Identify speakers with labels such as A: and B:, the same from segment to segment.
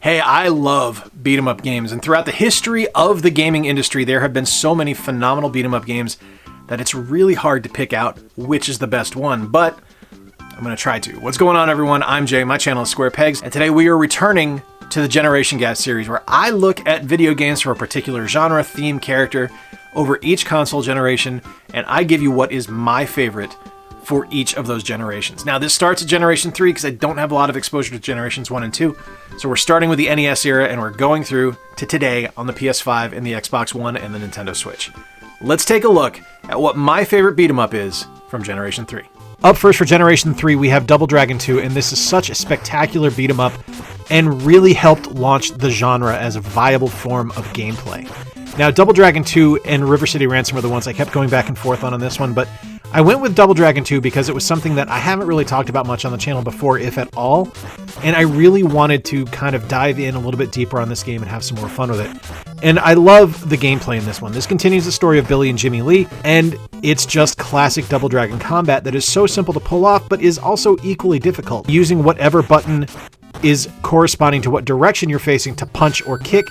A: Hey, I love beat 'em up games, and throughout the history of the gaming industry, there have been so many phenomenal beat 'em up games that it's really hard to pick out which is the best one, but I'm gonna try to. What's going on, everyone? I'm Jay, my channel is Square Pegs, and today we are returning to the Generation Gap series, where I look at video games from a particular genre, theme, character over each console generation, and I give you what is my favorite for each of those generations. Now, this starts at Generation 3 because I don't have a lot of exposure to Generations 1 and 2. So we're starting with the NES era and we're going through to today on the PS5 and the Xbox One and the Nintendo Switch. Let's take a look at what my favorite beat 'em up is from Generation 3. Up first for Generation 3, we have Double Dragon 2, and this is such a spectacular beat 'em up and really helped launch the genre as a viable form of gameplay. Now, Double Dragon 2 and River City Ransom are the ones I kept going back and forth on this one, but I went with Double Dragon 2 because it was something that I haven't really talked about much on the channel before, if at all, and I really wanted to kind of dive in a little bit deeper on this game and have some more fun with it. And I love the gameplay in this one. This continues the story of Billy and Jimmy Lee, and it's just classic Double Dragon combat that is so simple to pull off, but is also equally difficult. Using whatever button is corresponding to what direction you're facing to punch or kick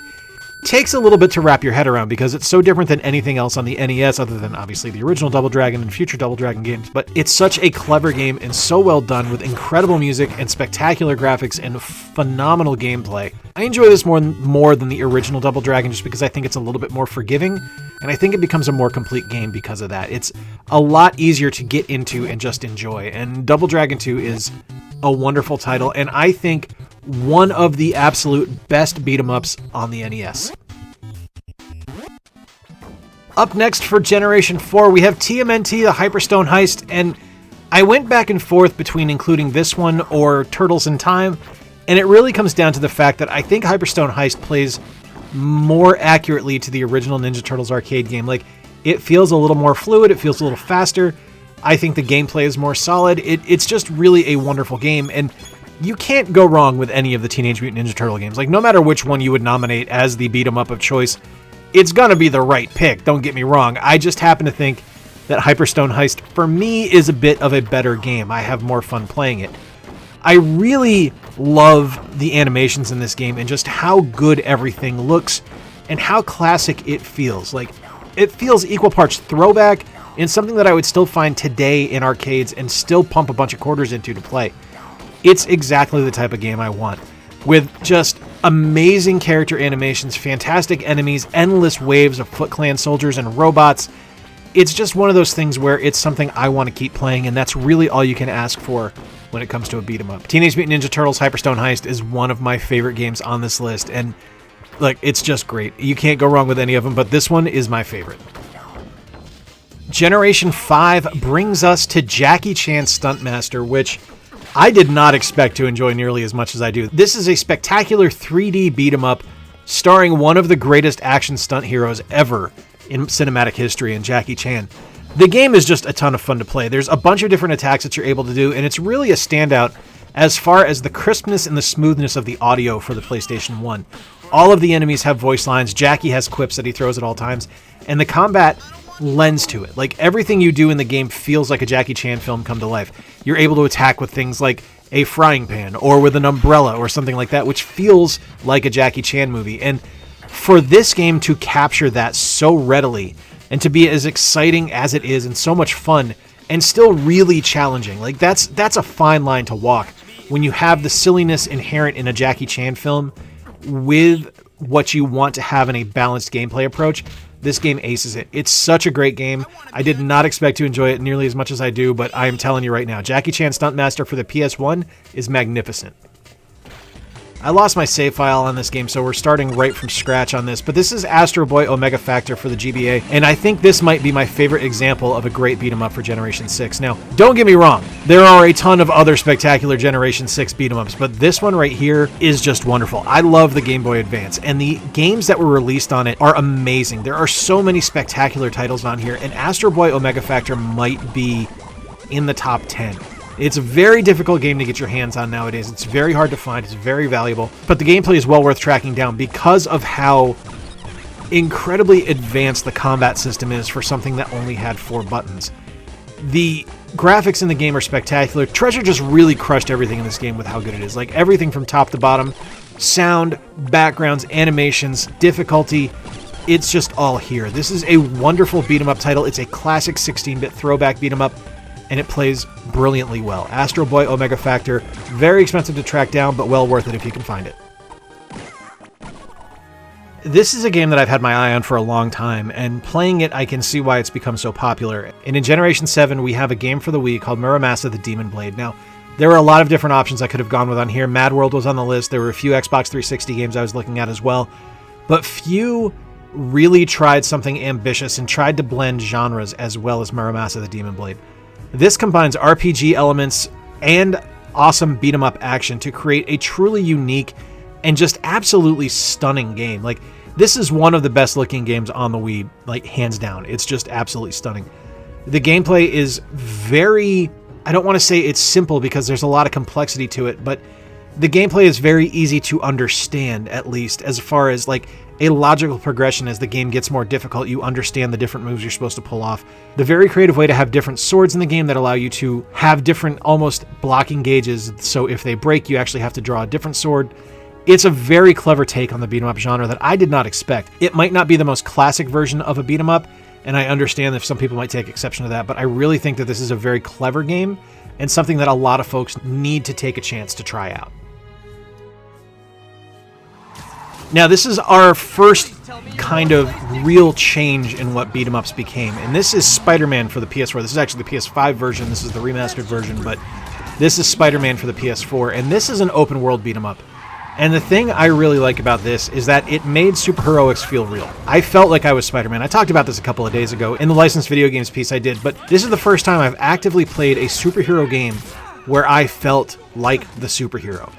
A: takes a little bit to wrap your head around because it's so different than anything else on the NES, other than obviously the original Double Dragon and future Double Dragon games. But it's such a clever game and so well done, with incredible music and spectacular graphics and phenomenal gameplay. I enjoy this more than the original Double Dragon just because I think it's a little bit more forgiving, and I think it becomes a more complete game because of that. It's a lot easier to get into and just enjoy, and Double Dragon 2 is a wonderful title, and I think one of the absolute best beat-em-ups on the NES. Up next for Generation 4, we have TMNT, the Hyperstone Heist, and I went back and forth between including this one or Turtles in Time, and it really comes down to the fact that I think Hyperstone Heist plays more accurately to the original Ninja Turtles arcade game. Like, it feels a little more fluid, it feels a little faster. I think the gameplay is more solid. It's just really a wonderful game, and you can't go wrong with any of the Teenage Mutant Ninja Turtle games. Like, no matter which one you would nominate as the beat-em-up of choice, it's gonna be the right pick, don't get me wrong. I just happen to think that Hyperstone Heist, for me, is a bit of a better game. I have more fun playing it. I really love the animations in this game and just how good everything looks and how classic it feels. Like, it feels equal parts throwback and something that I would still find today in arcades and still pump a bunch of quarters into to play. It's exactly the type of game I want, with just amazing character animations, fantastic enemies, endless waves of Foot Clan soldiers and robots. It's just one of those things where it's something I want to keep playing, and that's really all you can ask for when it comes to a beat 'em up. Teenage Mutant Ninja Turtles Hyperstone Heist is one of my favorite games on this list, and like, it's just great. You can't go wrong with any of them, but this one is my favorite. Generation 5 brings us to Jackie Chan Stuntmaster, which I did not expect to enjoy nearly as much as I do. This is a spectacular 3D beat-em-up starring one of the greatest action stunt heroes ever in cinematic history, in Jackie Chan. The game is just a ton of fun to play. There's a bunch of different attacks that you're able to do, and it's really a standout as far as the crispness and the smoothness of the audio for the PlayStation 1. All of the enemies have voice lines, Jackie has quips that he throws at all times, and the combat lends to it. Like, everything you do in the game feels like a Jackie Chan film come to life. You're able to attack with things like a frying pan or with an umbrella or something like that, which feels like a Jackie Chan movie. And for this game to capture that so readily and to be as exciting as it is and so much fun and still really challenging, like, that's a fine line to walk when you have the silliness inherent in a Jackie Chan film with what you want to have in a balanced gameplay approach. This game aces it. It's such a great game. I did not expect to enjoy it nearly as much as I do, but I am telling you right now, Jackie Chan Stuntmaster for the PS1 is magnificent. I lost my save file on this game, so we're starting right from scratch on this, but this is Astro Boy Omega Factor for the GBA, and I think this might be my favorite example of a great beat-em-up for Generation 6. Now, don't get me wrong, there are a ton of other spectacular Generation 6 beat-em-ups, but this one right here is just wonderful. I love the Game Boy Advance, and the games that were released on it are amazing. There are so many spectacular titles on here, and Astro Boy Omega Factor might be in the top 10. It's a very difficult game to get your hands on nowadays. It's very hard to find. It's very valuable. But the gameplay is well worth tracking down because of how incredibly advanced the combat system is for something that only had 4 buttons. The graphics in the game are spectacular. Treasure just really crushed everything in this game with how good it is. Like, everything from top to bottom, sound, backgrounds, animations, difficulty. It's just all here. This is a wonderful beat-em-up title. It's a classic 16-bit throwback beat-em-up, and it plays brilliantly well. Astro Boy Omega Factor, very expensive to track down, but well worth it if you can find it. This is a game that I've had my eye on for a long time, and playing it, I can see why it's become so popular. And in Generation 7, we have a game for the Wii called Muramasa the Demon Blade. Now, there were a lot of different options I could have gone with on here. Mad World was on the list. There were a few Xbox 360 games I was looking at as well. But few really tried something ambitious and tried to blend genres as well as Muramasa the Demon Blade. This combines RPG elements and awesome beat-em-up action to create a truly unique and just absolutely stunning game. Like, this is one of the best looking games on the Wii, like, hands down. It's just absolutely stunning. The gameplay is very, I don't want to say it's simple because there's a lot of complexity to it, but the gameplay is very easy to understand, at least, as far as like a logical progression. As the game gets more difficult, you understand the different moves you're supposed to pull off. The very creative way to have different swords in the game that allow you to have different almost blocking gauges, so if they break, you actually have to draw a different sword. It's a very clever take on the beat-em-up genre that I did not expect. It might not be the most classic version of a beat-em-up, and I understand if some people might take exception to that, but I really think that this is a very clever game and something that a lot of folks need to take a chance to try out. Now, this is our first kind of real change in what beat-em-ups became, and this is Spider-Man for the PS4. This is actually the PS5 version. This is the remastered version, but this is Spider-Man for the PS4, and this is an open-world beat-em-up. And the thing I really like about this is that it made superheroics feel real. I felt like I was Spider-Man. I talked about this a couple of days ago in the licensed video games piece I did, but this is the first time I've actively played a superhero game where I felt like the superhero.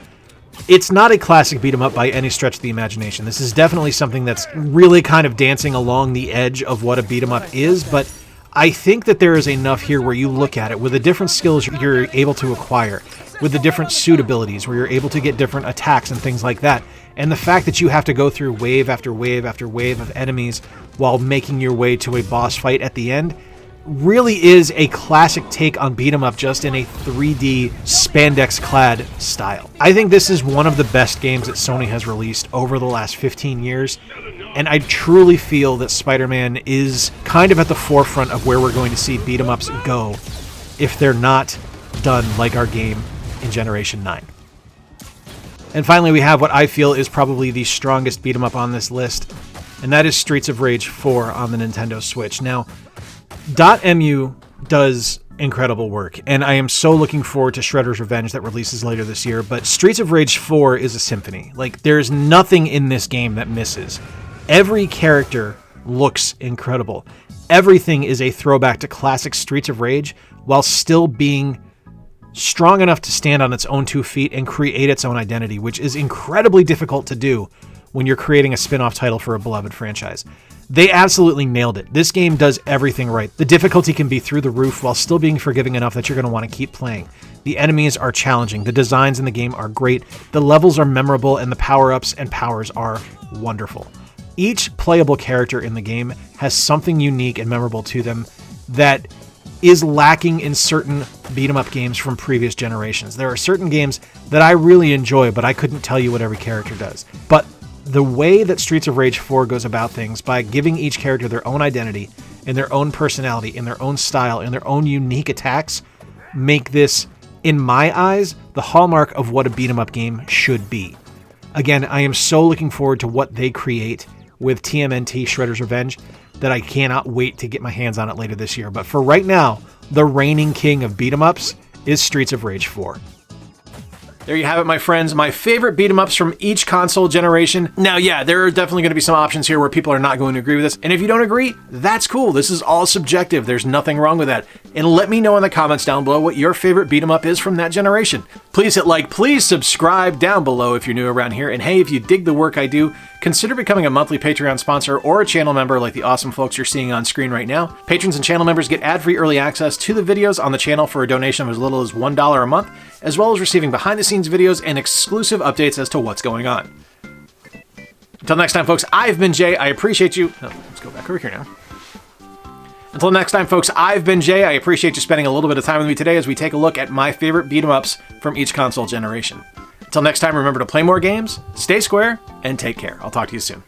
A: It's not a classic beat-em-up by any stretch of the imagination. This is definitely something that's really kind of dancing along the edge of what a beat-em-up is, but I think that there is enough here where you look at it with the different skills you're able to acquire, with the different suit abilities where you're able to get different attacks and things like that, and the fact that you have to go through wave after wave after wave of enemies while making your way to a boss fight at the end really is a classic take on beat 'em up, just in a 3D spandex-clad style. I think this is one of the best games that Sony has released over the last 15 years, and I truly feel that Spider-Man is kind of at the forefront of where we're going to see beat 'em ups go if they're not done like our game in Generation 9. And finally, we have what I feel is probably the strongest beat 'em up on this list, and that is Streets of Rage 4 on the Nintendo Switch. Now, .mu does incredible work, and I am so looking forward to Shredder's Revenge that releases later this year, but Streets of Rage 4 is a symphony. Like, there's nothing in this game that misses. Every character looks incredible. Everything is a throwback to classic Streets of Rage while still being strong enough to stand on its own 2 feet and create its own identity, which is incredibly difficult to do when you're creating a spin-off title for a beloved franchise. They absolutely nailed it. This game does everything right. The difficulty can be through the roof while still being forgiving enough that you're going to want to keep playing. The enemies are challenging. The designs in the game are great. The levels are memorable, and the power-ups and powers are wonderful. Each playable character in the game has something unique and memorable to them that is lacking in certain beat-em-up games from previous generations. There are certain games that I really enjoy, but I couldn't tell you what every character does. But the way that Streets of Rage 4 goes about things, by giving each character their own identity, and their own personality, and their own style, and their own unique attacks, make this, in my eyes, the hallmark of what a beat-em-up game should be. Again, I am so looking forward to what they create with TMNT Shredder's Revenge that I cannot wait to get my hands on it later this year. But for right now, the reigning king of beat-em-ups is Streets of Rage 4. There you have it, my friends. My favorite beat-em-ups from each console generation. Now, yeah, there are definitely going to be some options here where people are not going to agree with this. And if you don't agree, that's cool. This is all subjective. There's nothing wrong with that. And let me know in the comments down below what your favorite beat-em-up is from that generation. Please hit like, please subscribe down below if you're new around here. And hey, if you dig the work I do, consider becoming a monthly Patreon sponsor or a channel member like the awesome folks you're seeing on screen right now. Patrons and channel members get ad-free early access to the videos on the channel for a donation of as little as $1 a month, as well as receiving behind-the-scenes videos and exclusive updates as to what's going on. Until next time, folks, I've been Jay. I appreciate you. Oh, let's go back over here now. Until next time, folks, I've been Jay. I appreciate you spending a little bit of time with me today as we take a look at my favorite beat-em-ups from each console generation. Until Till next time, remember to play more games, stay square, and take care. I'll talk to you soon.